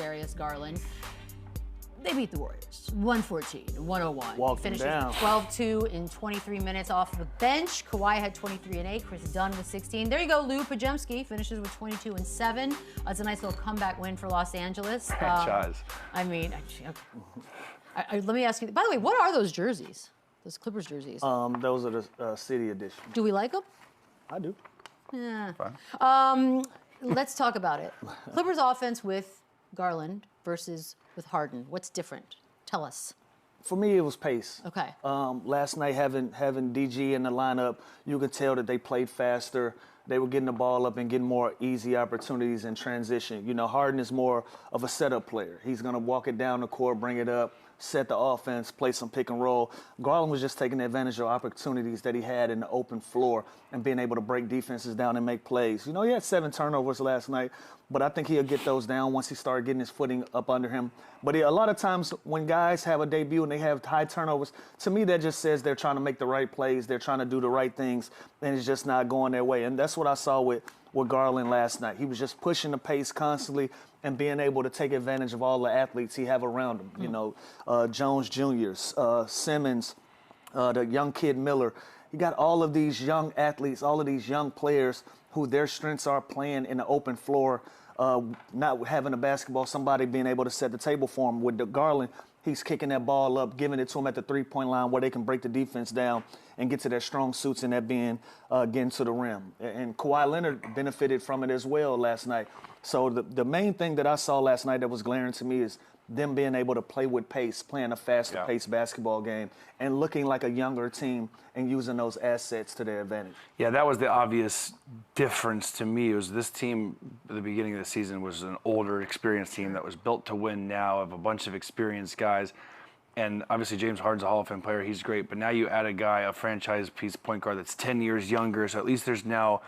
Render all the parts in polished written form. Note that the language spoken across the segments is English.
Darius Garland. They beat the Warriors, 114-101. Walked them Finishes down. 12-2 in 23 minutes off the bench. Kawhi had 23 and 8. Chris Dunn with 16. There you go. Lou Pajemski finishes with 22 and 7. It's a nice little comeback win for Los Angeles. Franchise. I mean, let me ask you. By the way, what are those jerseys? Those Clippers jerseys? Those are the city edition. Do we like them? I do. Yeah. Fine. Let's talk about it. Clippers offense with Garland versus with Harden. What's different? Tell us. For me, it was pace. Okay. Last night, having DG in the lineup, you could tell that they played faster. They were getting the ball up and getting more easy opportunities in transition. You know, Harden is more of a setup player. He's going to walk it down the court, bring it up, set the offense, play some pick and roll. Garland was just taking advantage of opportunities that he had in the open floor and being able to break defenses down and make plays. You know, he had 7 turnovers last night, but I think he'll get those down once he started getting his footing up under him. But a lot of times when guys have a debut and they have high turnovers, to me that just says they're trying to make the right plays, they're trying to do the right things, and it's just not going their way. And that's what I saw with Garland last night. He was just pushing the pace constantly and being able to take advantage of all the athletes he have around him. You know, Jones Jr.'s, Simmons, the young kid Miller. You got all of these young athletes, all of these young players who their strengths are playing in the open floor, not having a basketball, somebody being able to set the table for him. With the Garland, he's kicking that ball up, giving it to him at the three-point line where they can break the defense down and get to their strong suits and that being getting to the rim. And Kawhi Leonard benefited from it as well last night. So the main thing that I saw last night that was glaring to me is them being able to play with pace, playing a faster paced basketball game, and looking like a younger team and using those assets to their advantage. Yeah, that was the obvious difference to me. It was this team at the beginning of the season was an older, experienced team that was built to win now of a bunch of experienced guys. And obviously James Harden's a Hall of Fame player. He's great. But now you add a guy, a franchise piece point guard that's 10 years younger. So at least there's now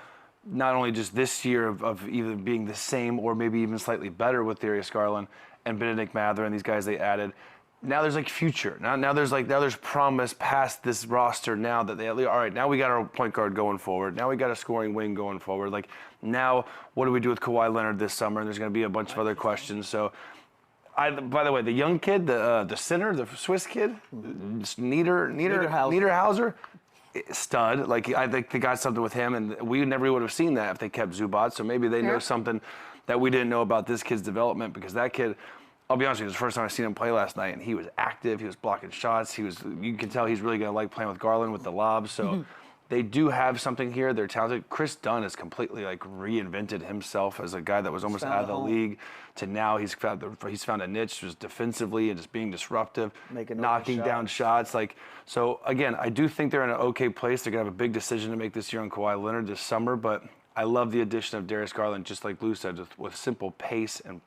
not only just this year of either being the same or maybe even slightly better with Darius Garland and Benedict Mather and these guys they added. Now there's like future. Now there's promise past this roster now that they all right, now we got our point guard going forward. Now we got a scoring wing going forward. Like now what do we do with Kawhi Leonard this summer? And there's going to be a bunch of other questions. So by the way, the young kid, the center, the Swiss kid, Niederhauser, stud. Like I think they got something with him, and we never would have seen that if they kept Zubac. So maybe they know something that we didn't know about this kid's development, because that kid, I'll be honest with you, it was the first time I seen him play last night, and he was active. He was blocking shots. You can tell he's really going to like playing with Garland with the lobs. So they do have something here. They're talented. Chris Dunn has completely like reinvented himself as a guy that was almost out of the league to now he's found a niche just defensively and just being disruptive, knocking down shots. Like, so again, I do think they're in an okay place. They're going to have a big decision to make this year on Kawhi Leonard this summer, but I love the addition of Darius Garland, just like Lou said, with simple pace and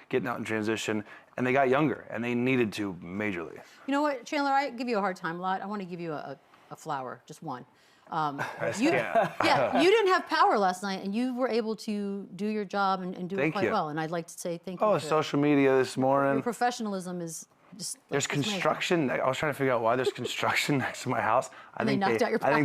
getting out in transition. And they got younger, and they needed to majorly. You know what, Chandler, I give you a hard time a lot. I want to give you a flower, just one. You didn't have power last night, and you were able to do your job and do it quite well. And I'd like to say thank you. Oh, social media this morning. Your professionalism is just. There's construction. I was trying to figure out why there's construction next to my house. I think knocked out your power. I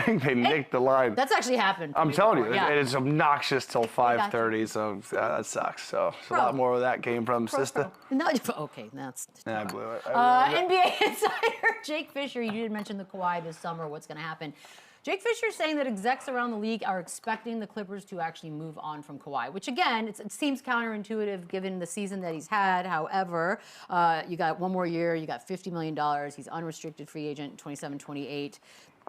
think they nicked the line. That's actually happened. I'm telling you, yeah. it's obnoxious till 5:30. So that sucks. So a lot more where that came from, sister. No, okay, that's. I blew it. NBA insider Jake Fisher. You did mention the Kawhi this summer. What's going to happen? Jake Fisher is saying that execs around the league are expecting the Clippers to actually move on from Kawhi, which, again, it seems counterintuitive given the season that he's had. However, you got one more year. You got $50 million. He's unrestricted free agent, 27-28.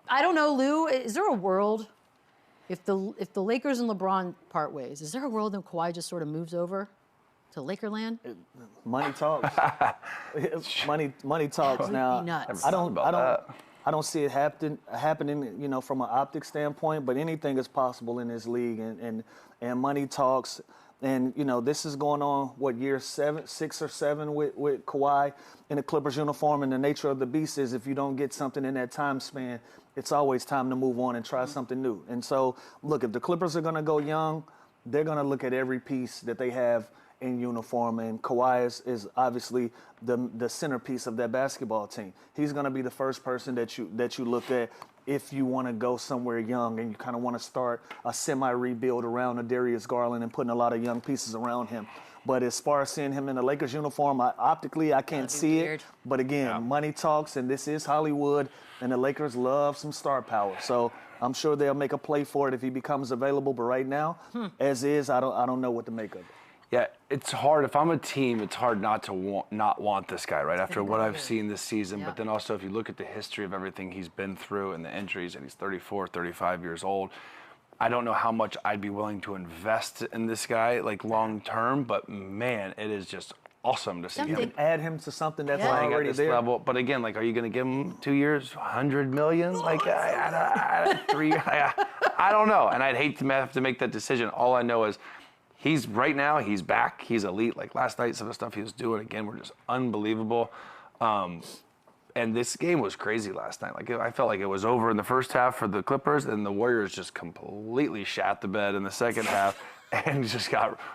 I don't know, Lou. Is there a world, if the Lakers and LeBron part ways, is there a world that Kawhi just sort of moves over to Lakerland? Money talks. money talks. Now, nuts. I don't see it happening, you know, from an optic standpoint, but anything is possible in this league, and money talks. And, you know, this is going on, year 6 or 7 with Kawhi in the Clippers uniform, and the nature of the beast is if you don't get something in that time span, it's always time to move on and try something new. And so, look, if the Clippers are going to go young, they're going to look at every piece that they have in uniform, and Kawhi is obviously the centerpiece of that basketball team. He's going to be the first person that you look at if you want to go somewhere young and you kind of want to start a semi-rebuild around a Darius Garland and putting a lot of young pieces around him. But as far as seeing him in the Lakers uniform, optically, I can't see weird. it. But again, money talks, and this is Hollywood, and the Lakers love some star power. So I'm sure they'll make a play for it if he becomes available. But right now, as is, I don't know what to make of it. Yeah, it's hard. If I'm a team, it's hard not to not want this guy, right? After what I've seen this season. Yeah. But then also, if you look at the history of everything he's been through and the injuries, and he's 34, 35 years old, I don't know how much I'd be willing to invest in this guy, like long term. But man, it is just awesome to see You him can add him to something that's playing at already this there. level. But again, like, are you going to give him 2 years, $100 million? Like, 3, I don't know. And I'd hate to have to make that decision. All I know is right now, he's back. He's elite. Like last night, some of the stuff he was doing, again, were just unbelievable. And this game was crazy last night. Like, I felt like it was over in the first half for the Clippers, and the Warriors just completely shat the bed in the second half and just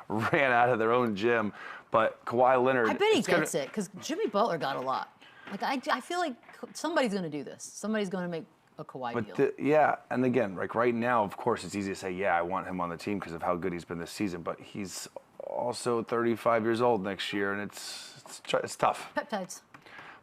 ran out of their own gym. But Kawhi Leonard, I bet he gets it because Jimmy Butler got a lot. Like I feel like somebody's going to do this. Somebody's going to make a Kawhi deal. Yeah, and again, like right now, of course, it's easy to say, yeah, I want him on the team because of how good he's been this season. But he's also 35 years old next year, and it's tough. Peptides.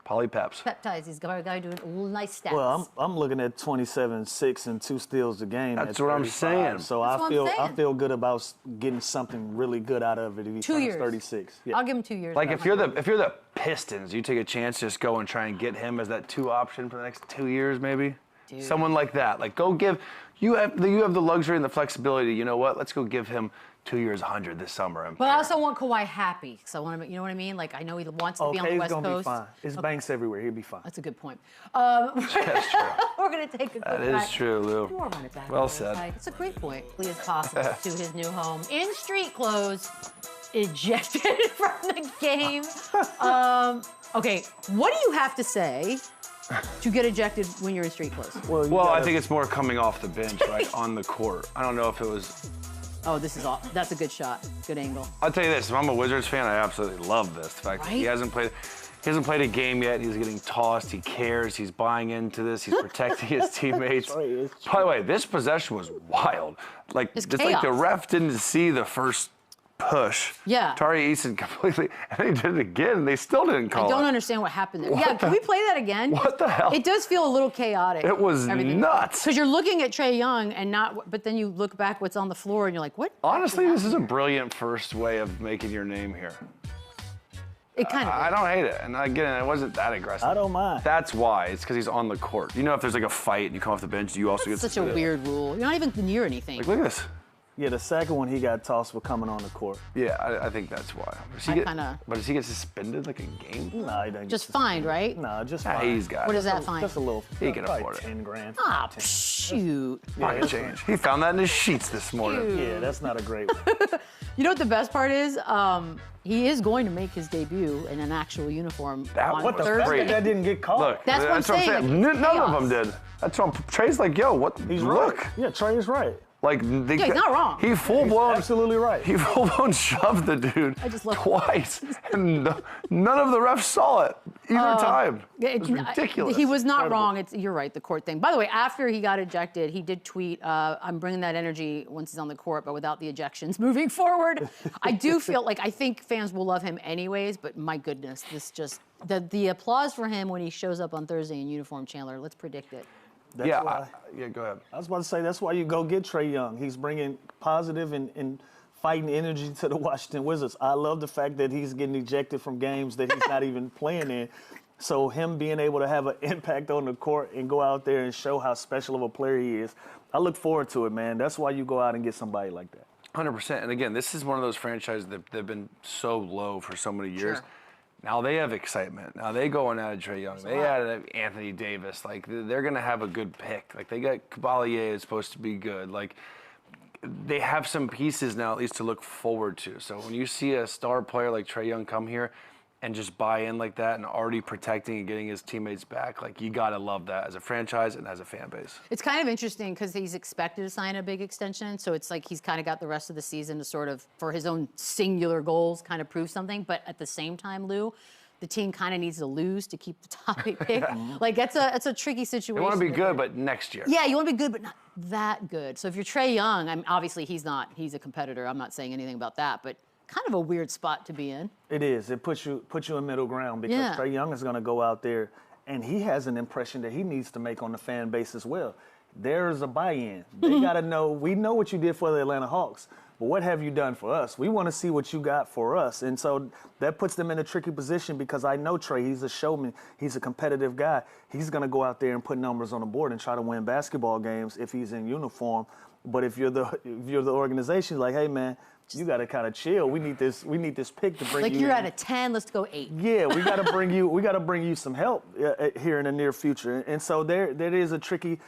Polypeps. Peptides. He's got a guy doing nice stats. Well, I'm looking at 27, 6, and 2 steals a game. That's at what I'm 35. saying. So That's what I'm saying. I feel good about getting something really good out of it if he 2 turns years. 36. Yeah. I'll give him 2 years. Like but if you're the Pistons, you take a chance, just go and try and get him as that 2 option for the next 2 years, maybe. Dude. Someone like that. Like go give you have the luxury and the flexibility. You know what? Let's go give him 2 years, 100 this summer. And But I also want Kawhi happy because I want to, you know what I mean? Like I know he wants to be on the he's West going to be Coast. fine. There's banks everywhere. He'll be fine. That's a good point. That's true. We're going to take a quick That is true, Lou. We'll run it back Well on the said. side. It's a great point. As possible to his new home in street clothes, ejected from the game. Okay, what do you have to say to get ejected when you're in street clothes? Well, I think it's more coming off the bench, right, on the court. I don't know if it was. Oh, that's a good shot. Good angle. I'll tell you this: if I'm a Wizards fan, I absolutely love this. The fact that he Right? hasn't played a game yet. He's getting tossed. He cares. He's buying into this. He's protecting his teammates. Right, By the way, this possession was wild. Like It's like the chaos. ref didn't see the first push. Yeah. Tari Eason completely, and he did it again. And they still didn't call I don't it. understand what happened there. Yeah, can we play that again? What the hell? It does feel a little chaotic. It was nuts. Because you're looking at Trae Young and not, but then you look back what's on the floor and you're like, what? Honestly, this is a brilliant first way of making your name here. It kind of. I don't hate it. And again, it wasn't that aggressive. I don't mind. That's why. It's because he's on the court. You know, if there's like a fight and you come off the bench, you also get Such a weird rule. You're not even near anything. Like, look at this. Yeah, the second one he got tossed for coming on the court. Yeah, I think that's why. But does he get suspended like a game? Nah, he doesn't. Just fined, right? Nah, just Nah, fine. he's got What it. is that fine? Just a little. He can probably afford it. 10 grand. Ah, 10. shoot. Pocket change. He found that in his sheets this morning. Yeah, that's not a great one. You know what the best part is? He is going to make his debut in an actual uniform That on was Thursday. great. That didn't get caught. Look, That's what I'm saying, like, None of chaos. them did. That's what Trey's like, yo, what? He's look. right. Yeah, Trey is right. Like, Yeah, he's not wrong. He full blown. Absolutely right. He full blown shoved the dude I just love- twice, and none of the refs saw it either time. It was ridiculous. He was not Incredible. wrong. You're right, the court thing. By the way, after he got ejected, he did tweet, I'm bringing that energy once he's on the court, but without the ejections moving forward. I do feel like, I think fans will love him anyways, but my goodness, the applause for him when he shows up on Thursday in uniform, Chandler, let's predict it. That's Yeah, why. yeah. Go ahead. I was about to say, that's why you go get Trae Young. He's bringing positive and fighting energy to the Washington Wizards. I love the fact that he's getting ejected from games that he's not even playing in. So him being able to have an impact on the court and go out there and show how special of a player he is, I look forward to it, man. That's why you go out and get somebody like that. 100%. And again, this is one of those franchises that they've been so low for so many years. Sure. Now they have excitement. Now they go and add Trae Young. They added Anthony Davis. Like, they're going to have a good pick. Like, they got Cavalier is supposed to be good. Like, they have some pieces now at least to look forward to. So when you see a star player like Trae Young come here and just buy in like that and already protecting and getting his teammates back, like, you got to love that as a franchise and as a fan base. It's kind of interesting because he's expected to sign a big extension, so it's like he's kind of got the rest of the season to sort of, for his own singular goals, kind of prove something. But at the same time, Lou, the team kind of needs to lose to keep the top 8 pick. Like, it's a tricky situation. They want to be good, but next year. Yeah, you want to be good, but not that good. So if you're Trae Young, obviously he's not. He's a competitor. I'm not saying anything about that, but kind of a weird spot to be in. It is. It puts you in middle ground because Yeah. Trae Young is going to go out there, and he has an impression that he needs to make on the fan base as well. There's a buy-in. They got to know. We know what you did for the Atlanta Hawks, but what have you done for us? We want to see what you got for us. And so that puts them in a tricky position because I know Trae, he's a showman. He's a competitive guy. He's going to go out there and put numbers on the board and try to win basketball games if he's in uniform. But if you're the organization, like, hey, man, you got to kind of chill. We need this pick to bring Like you you're in. at a 10, let's go 8. Yeah, we got to bring you some help here in the near future. And so there is a tricky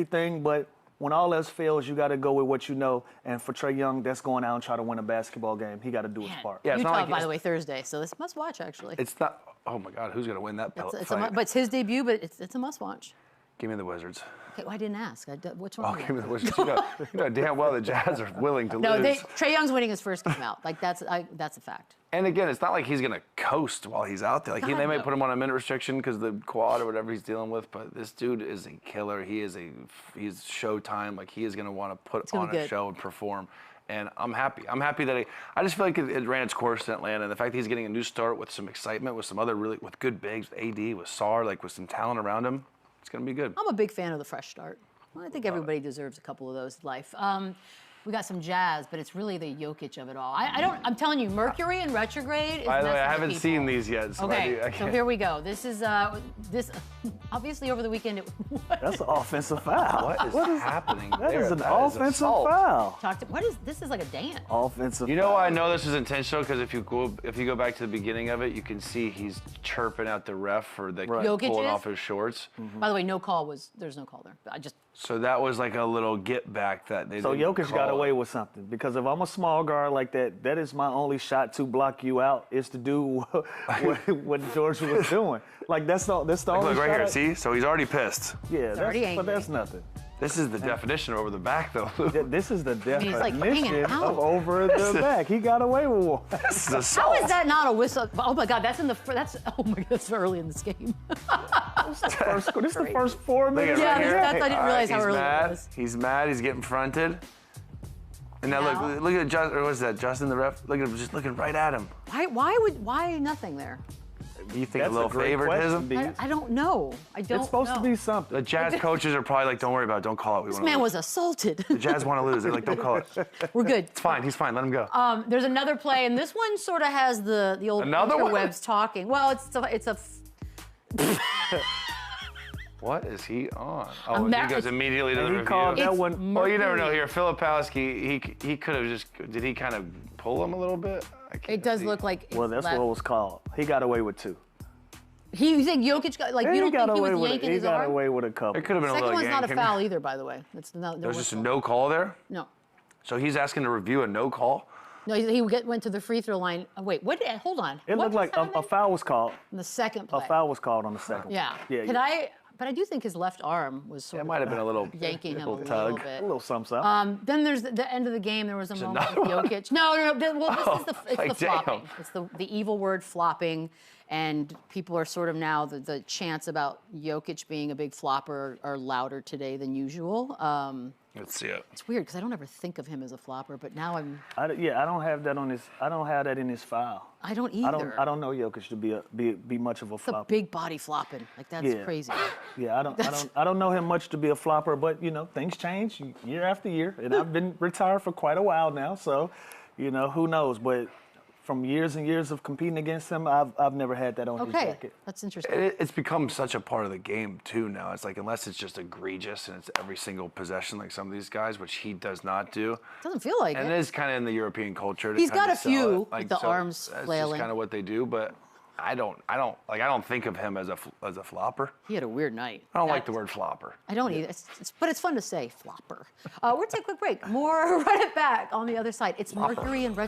thing, but when all else fails, you got to go with what you know. And for Trae Young, that's going out and try to win a basketball game. He got to do his part. Yeah, it's not Utah, like by the way, Thursday, so this must watch actually. It's not. Oh my God, who's gonna win that fight? But it's his debut, but it's a must watch. Give me the Wizards. Okay, well, I didn't ask. What's Oh, wrong? give me the Wizards. You know damn well the Jazz are willing to No, lose. Trae Young's winning his first game out. Like that's a fact. And again, it's not like he's gonna coast while he's out there. Like God, they might no. put him on a minute restriction because the quad or whatever he's dealing with. But this dude is a killer. He's showtime. Like he is gonna want to put gonna on be a good. show and perform. And I'm happy. I'm happy that I just feel like it ran its course in Atlanta. And the fact that he's getting a new start with some excitement, with some other with good bigs, with AD, with Sar, like with some talent around him, it's gonna be good. I'm a big fan of the fresh start. Well, I think everybody deserves a couple of those in life. We got some Jazz, but it's really the Jokic of it all. I'm telling you, Mercury in retrograde is By the way, I messing haven't with seen people. these yet. So Okay, I so can't. here we go. This is obviously over the weekend. That's an offensive foul. What is happening That there? is an That is offensive assault. foul. This is like a dance. Offensive You know foul. why I know this is intentional? Because if you go back to the beginning of it, you can see he's chirping out the ref for the Right. Jokic pulling is? off his shorts. By the way, there's no call there. So that was like a little get back that they. So didn't Jokic got call away it. with something because if I'm a small guard like that, that is my only shot to block you out is to do what George was doing. Like that's the Look only right shot here. I- See, so he's already pissed. Yeah, already but angry. that's nothing. This is the definition of over the back, though. This is the he's, like, hanging definition out. of over the back. He got away with one. This is How assault. is that not a whistle? Oh my God, that's oh my God, that's early in this game. This is the first 4 Look minutes. at Yeah, right here. that's- I didn't All realize how he's early it mad. was. He's mad. He's getting fronted. And now Now? look at Justin. Or was that Justin the ref? Look at him, just looking right at him. Why nothing there? Do you think That's a little great favoritism? question, D. I don't know. I don't. It's supposed to know. be something. The Jazz coaches are probably like, "Don't worry about it. Don't call it. We This want man to was assaulted. The Jazz want to lose. They're like, "Don't call it. It's We're good. fine. He's fine. Let him go." There's another play, and this one sort of has the old Another one? interwebs talking. Well, it's a What is he on? Oh, I'm he mar- goes immediately to the And he review. called that It's one. Well, you never know Mercury. here. Filipowski, he could have just. Did he kind of pull him a little bit? I can't It does see. look like. Well, that's what it was called. He got away with 2. You think Jokic got like? Yeah, You he don't got think he away was with it. yanking He his got arm? away with a couple. It could have been a Second little one's not a yank. foul either, by the way. That's There's just a no call there. No. So he's asking to review a no call. No, he went to the free throw line. Wait, what? Hold on. It What looked like just a happened? foul was called. In the second play. A foul was called on the second. Yeah. Yeah. But I do think his left arm was sort It of might have been a little yanking him a little little tug. bit. A little something. Then there's the end of the game. There was a moment another with Jokic. No. Well, this is it's like, the flopping. damn. It's the evil word flopping, and people are sort of now the chants about Jokic being a big flopper are louder today than usual. Let's see it. It's weird because I don't ever think of him as a flopper, but now I don't have that on his. I don't have that in his file. I don't either. I don't know Jokic to be much of a It's a flopper. big body flopping. Like that's Yeah. crazy. Yeah, I don't know him much to be a flopper, but things change year after year, and I've been retired for quite a while now, so who knows? But from years and years of competing against him, I've never had that on his Okay, jacket. that's interesting. It's become such a part of the game too now. It's like unless it's just egregious and it's every single possession like some of these guys, which he does not do. Doesn't feel like And it. it is kind of in the European culture. To He's kinda got a sell few it. with the arms that's flailing. just kind of what they do. But I don't think of him as a flopper. He had a weird night. I don't like the word flopper. I don't either. But it's fun to say flopper. We're going to take a quick break. More Run It Back on the other side. It's Mercury and